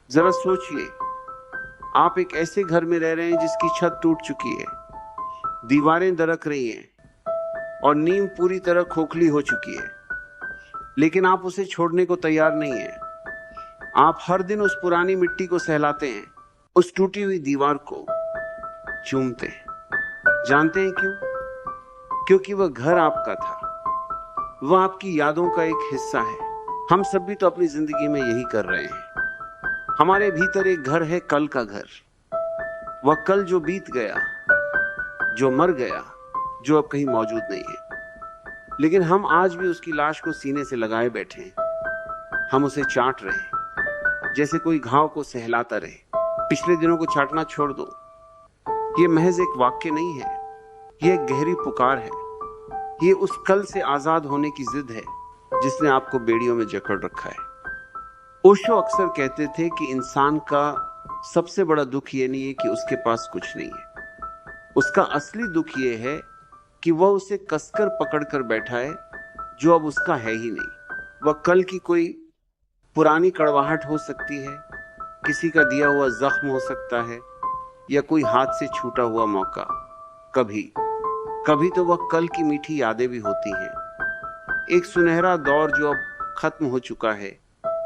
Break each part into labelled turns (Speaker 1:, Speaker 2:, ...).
Speaker 1: जरा सोचिए, आप एक ऐसे घर में रह रहे हैं जिसकी छत टूट चुकी है, दीवारें दरक रही हैं और नींव पूरी तरह खोखली हो चुकी है, लेकिन आप उसे छोड़ने को तैयार नहीं हैं। आप हर दिन उस पुरानी मिट्टी को सहलाते हैं, उस टूटी हुई दीवार को चूमते हैं। जानते हैं क्यों? क्योंकि वह घर आपका था, वह आपकी यादों का एक हिस्सा है। हम सब भी तो अपनी जिंदगी में यही कर रहे हैं। हमारे भीतर एक घर है, कल का घर। वह कल जो बीत गया, जो मर गया, जो अब कहीं मौजूद नहीं है, लेकिन हम आज भी उसकी लाश को सीने से लगाए बैठे हैं। हम उसे चाट रहे हैं जैसे कोई घाव को सहलाता रहे। पिछले दिनों को चाटना छोड़ दो। ये महज एक वाक्य नहीं है, यह एक गहरी पुकार है। ये उस कल से आजाद होने की जिद है जिसने आपको बेड़ियों में जकड़ रखा है। ओशो अक्सर कहते थे कि इंसान का सबसे बड़ा दुख ये नहीं है कि उसके पास कुछ नहीं है, उसका असली दुख ये है कि वह उसे कसकर पकड़कर बैठा है जो अब उसका है ही नहीं। वह कल की कोई पुरानी कड़वाहट हो सकती है, किसी का दिया हुआ जख्म हो सकता है, या कोई हाथ से छूटा हुआ मौका। कभी कभी तो वह कल की मीठी यादें भी होती हैं, एक सुनहरा दौर जो अब खत्म हो चुका है,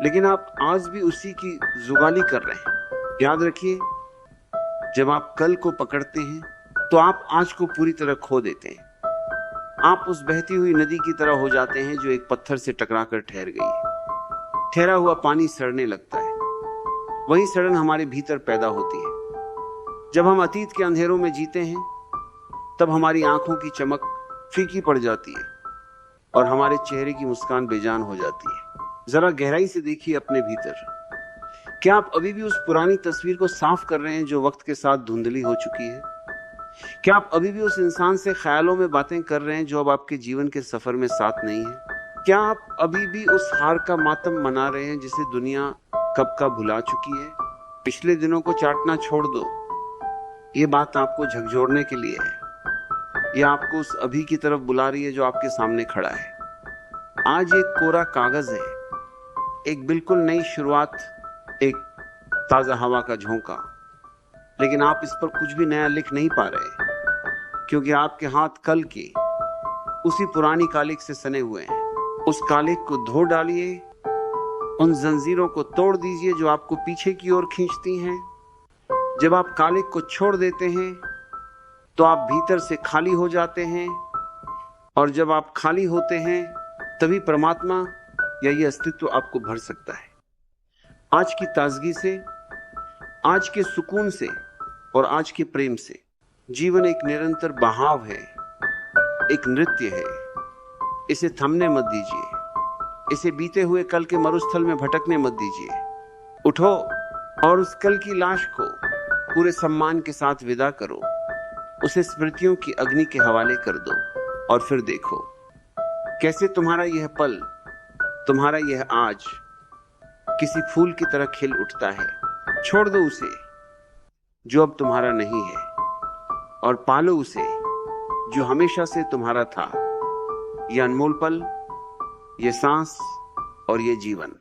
Speaker 1: लेकिन आप आज भी उसी की जुगाली कर रहे हैं। याद रखिए, जब आप कल को पकड़ते हैं तो आप आज को पूरी तरह खो देते हैं। आप उस बहती हुई नदी की तरह हो जाते हैं जो एक पत्थर से टकराकर ठहर गई है। ठहरा हुआ पानी सड़ने लगता है, वही सड़न हमारे भीतर पैदा होती है। जब हम अतीत के अंधेरों में जीते हैं तब हमारी आंखों की चमक फीकी पड़ जाती है और हमारे चेहरे की मुस्कान बेजान हो जाती है। जरा गहराई से देखिए अपने भीतर। क्या आप अभी भी उस पुरानी तस्वीर को साफ कर रहे हैं जो वक्त के साथ धुंधली हो चुकी है? क्या आप अभी भी उस इंसान से ख्यालों में बातें कर रहे हैं जो अब आपके जीवन के सफर में साथ नहीं है? क्या आप अभी भी उस हार का मातम मना रहे हैं जिसे दुनिया कब का भुला चुकी है? पिछले दिनों को चाटना छोड़ दो। ये बात आपको झकझोरने के लिए है। यह आपको उस अभी की तरफ बुला रही है जो आपके सामने खड़ा है। आज एक कोरा कागज है, एक बिल्कुल नई शुरुआत, एक ताजा हवा का झोंका, लेकिन आप इस पर कुछ भी नया लिख नहीं पा रहे क्योंकि आपके हाथ कल की उसी पुरानी कालिक से सने हुए हैं। उस कालिक को धो डालिए, उन जंजीरों को तोड़ दीजिए जो आपको पीछे की ओर खींचती हैं। जब आप कालिक को छोड़ देते हैं तो आप भीतर से खाली हो जाते हैं, और जब आप खाली होते हैं तभी परमात्मा या ये अस्तित्व आपको भर सकता है। आज की ताजगी से, आज के सुकून से और आज के प्रेम से। जीवन एक निरंतर बहाव है, एक नृत्य है। इसे थमने मत दीजिए, इसे बीते हुए कल के मरुस्थल में भटकने मत दीजिए। उठो और उस कल की लाश को पूरे सम्मान के साथ विदा करो, उसे स्मृतियों की अग्नि के हवाले कर दो, और फिर देखो कैसे तुम्हारा यह पल, तुम्हारा यह आज किसी फूल की तरह खिल उठता है। छोड़ दो उसे जो अब तुम्हारा नहीं है, और पालो उसे जो हमेशा से तुम्हारा था। यह अनमोल पल, यह सांस और यह जीवन।